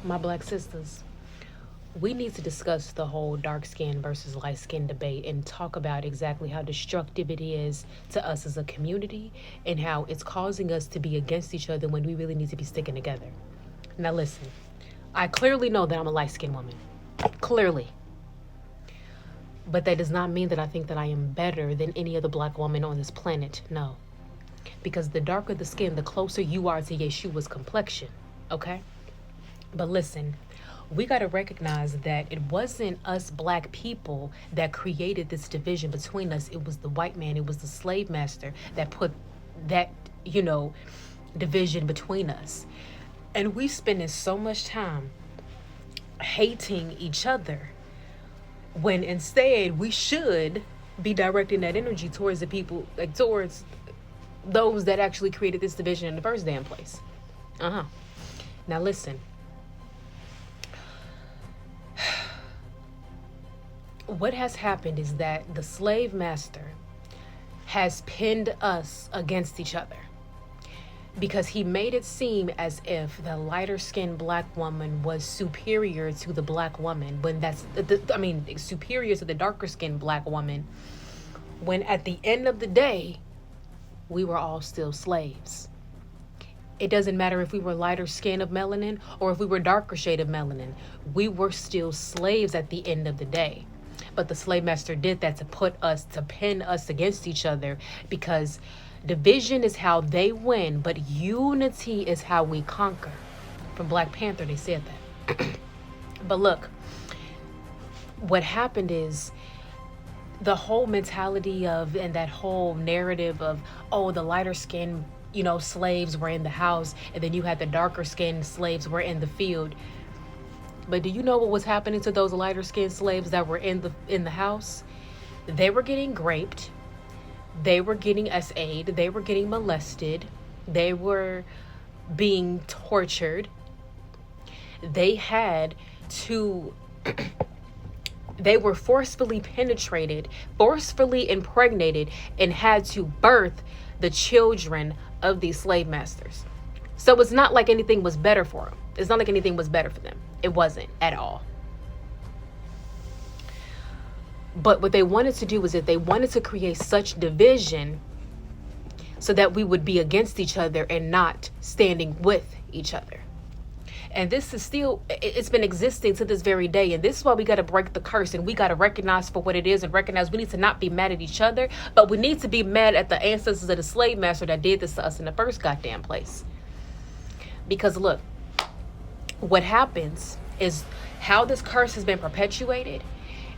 My black sisters, we need to discuss the whole dark skin versus light skin debate and talk about exactly how destructive it is to us as a community and how it's causing us to be against each other when we really need to be sticking together. Now, listen, I clearly know that I'm a light skinned woman. Clearly. But that does not mean that I think that I am better than any other black woman on this planet. No. Because the darker the skin, the closer you are to Yeshua's complexion. Okay? But listen, we got to recognize that it wasn't us black people that created this division between us. It was the white man, it was the slave master that put that, division between us. And we spending so much time hating each other when instead we should be directing that energy towards the people, like towards those that actually created this division in the first damn place. Now listen. What has happened is that the slave master has pinned us against each other because he made it seem as if the lighter skinned black woman was superior to the black woman when superior to the darker skinned black woman, when at the end of the day we were all still slaves. It doesn't matter if we were lighter skin of melanin or if we were darker shade of melanin. We were still slaves at the end of the day. But the slave master did that to pin us against each other, because division is how they win, but unity is how we conquer. From Black Panther, they said that. But look, what happened is the whole mentality of, and that whole narrative of, oh, the lighter skin, slaves were in the house, and then you had the darker skinned slaves were in the field. But do you know what was happening to those lighter skinned slaves that were in the house? They were getting raped. They were getting SA'd. They were getting molested. They were being tortured. They had to they were forcefully penetrated, forcefully impregnated, and had to birth the children of these slave masters. So it's not like anything was better for them. It's not like anything was better for them. It wasn't at all. But what they wanted to do was that they wanted to create such division so that we would be against each other and not standing with each other. And this is still, it's been existing to this very day. And this is why we got to break the curse, and we got to recognize for what it is, and recognize we need to not be mad at each other, but we need to be mad at the ancestors of the slave master that did this to us in the first goddamn place. Because look, what happens is how this curse has been perpetuated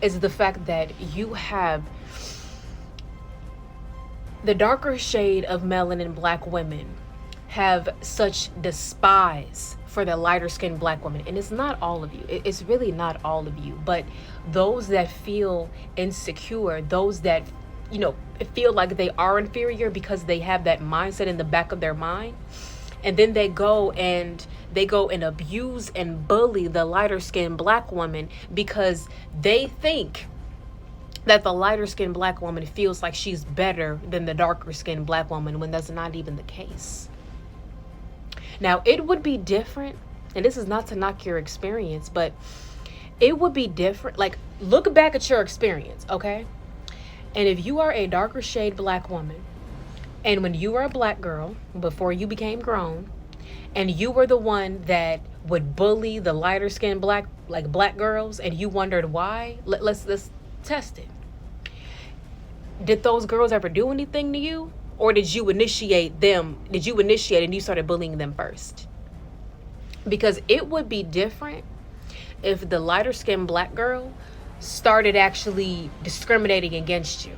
is the fact that you have the darker shade of melanin black women have such despise for the lighter skinned black women. And it's not all of you. It's really not all of you. But those that feel insecure, those that, feel like they are inferior because they have that mindset in the back of their mind. And then they go and abuse and bully the lighter skinned black woman because they think that the lighter skinned black woman feels like she's better than the darker skinned black woman, when that's not even the case. Now, it would be different, and this is not to knock your experience, but it would be different. Like, look back at your experience, okay? And if you are a darker shade black woman, and when you were a black girl, before you became grown, and you were the one that would bully the lighter skinned black girls, and you wondered why, let's test it. Did those girls ever do anything to you? Or did you initiate them? Did you initiate and you started bullying them first? Because it would be different if the lighter skinned black girl started actually discriminating against you,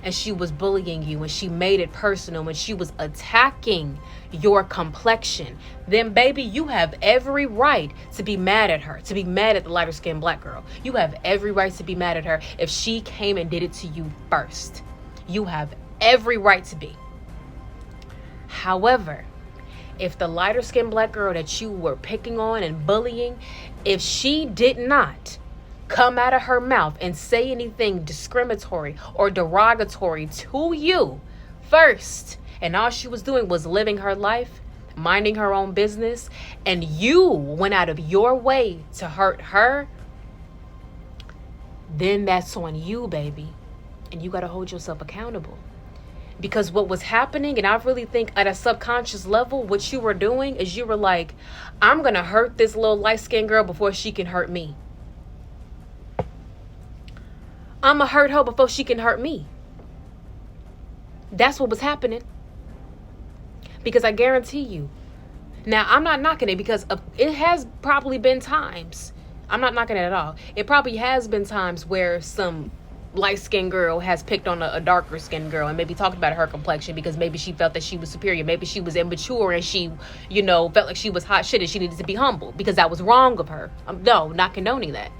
and she was bullying you, and she made it personal, and she was attacking your complexion. Then, baby, you have every right to be mad at her, to be mad at the lighter skinned black girl. You have every right to be mad at her if she came and did it to you first. You have every right to be. However, if the lighter skinned black girl that you were picking on and bullying, if she did not come out of her mouth and say anything discriminatory or derogatory to you first, and all she was doing was living her life, minding her own business, and you went out of your way to hurt her, then that's on you, baby. And you got to hold yourself accountable. Because what was happening, and I really think at a subconscious level, what you were doing is you were like, I'm going to hurt this little light-skinned girl before she can hurt me. I'm going to hurt her before she can hurt me. That's what was happening. Because I guarantee you. Now, I'm not knocking it because it has probably been times. I'm not knocking it at all. It probably has been times where some light-skinned girl has picked on a darker skinned girl and maybe talked about her complexion because maybe she felt that she was superior. Maybe she was immature and she, felt like she was hot shit and she needed to be humble because that was wrong of her. No, not condoning that.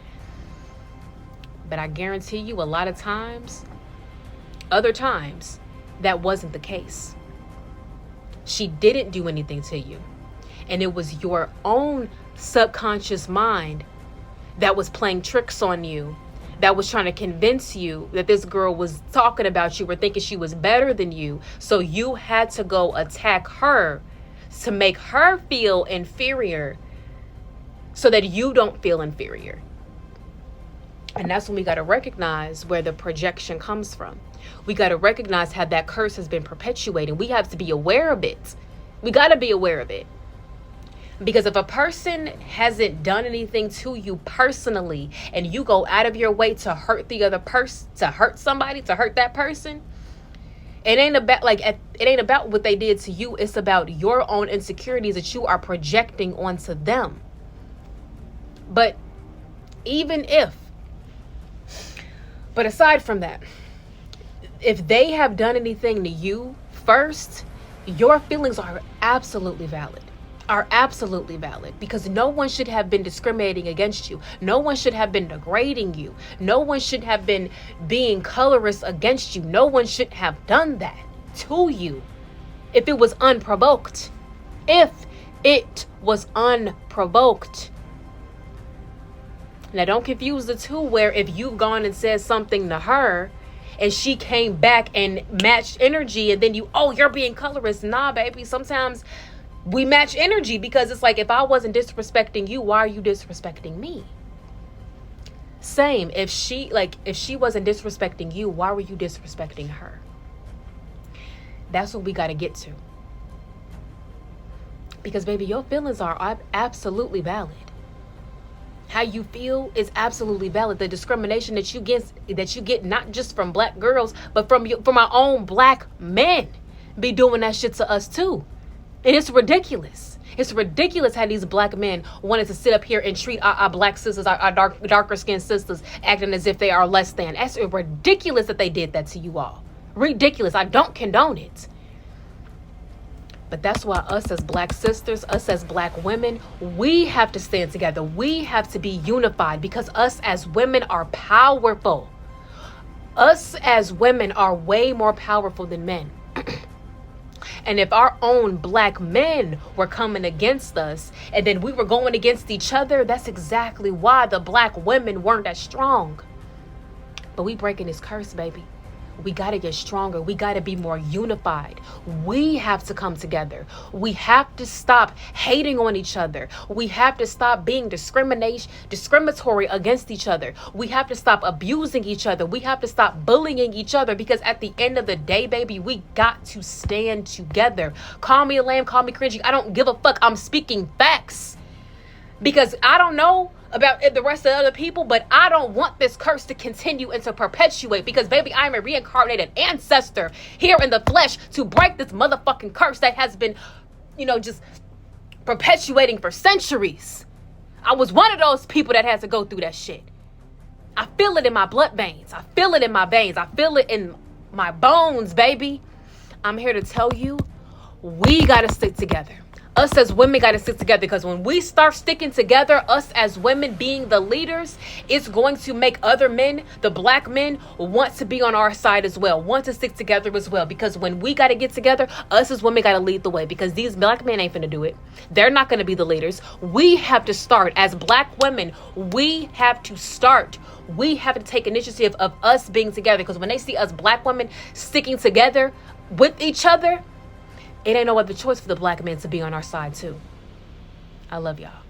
But I guarantee you a lot of times, other times, that wasn't the case. She didn't do anything to you. And it was your own subconscious mind that was playing tricks on you, that was trying to convince you that this girl was talking about you or thinking she was better than you. So you had to go attack her to make her feel inferior so that you don't feel inferior. And that's when we got to recognize where the projection comes from. We got to recognize how that curse has been perpetuating. We have to be aware of it. We got to be aware of it. Because if a person hasn't done anything to you personally and you go out of your way to hurt the other person, to hurt somebody, to hurt that person, it ain't about what they did to you. It's about your own insecurities that you are projecting onto them. But aside from that, if they have done anything to you first, your feelings are absolutely valid. Because no one should have been discriminating against you. No one should have been degrading you. No one should have been being colorist against you. No one should have done that to you if it was unprovoked. Now, don't confuse the two where if you've gone and said something to her and she came back and matched energy and then you're being colorist. Nah, baby. Sometimes we match energy because it's like, if I wasn't disrespecting you, why are you disrespecting me? Same. If she wasn't disrespecting you, why were you disrespecting her? That's what we got to get to. Because, baby, your feelings are absolutely valid. How you feel is absolutely valid. The discrimination that you get not just from black girls, but from our own black men be doing that shit to us too. And it's ridiculous. It's ridiculous how these black men wanted to sit up here and treat our black sisters, our darker skinned sisters, acting as if they are less than. That's ridiculous that they did that to you all. Ridiculous. I don't condone it. But that's why us as black sisters, us as black women, we have to stand together. We have to be unified because us as women are powerful. Us as women are way more powerful than men. And if our own black men were coming against us and then we were going against each other, that's exactly why the black women weren't as strong. But we breaking this curse, baby. We got to get stronger. We got to be more unified. We have to come together. We have to stop hating on each other. We have to stop being discriminatory against each other. We have to stop abusing each other. We have to stop bullying each other because at the end of the day, baby, we got to stand together. Call me a lamb, call me cringy. I don't give a fuck. I'm speaking facts. Because I don't know about the rest of the other people, but I don't want this curse to continue and to perpetuate because, baby, I am a reincarnated ancestor here in the flesh to break this motherfucking curse that has been, just perpetuating for centuries. I was one of those people that had to go through that shit. I feel it in my blood veins. I feel it in my veins. I feel it in my bones, baby. I'm here to tell you, we got to stick together. Us as women got to stick together because when we start sticking together, us as women being the leaders, it's going to make other men, the black men, want to be on our side as well, want to stick together as well. Because when we got to get together, us as women got to lead the way because these black men ain't finna do it. They're not going to be the leaders. We have to start as black women. We have to start. We have to take initiative of us being together because when they see us black women sticking together with each other, it ain't no other choice for the black men to be on our side too. I love y'all.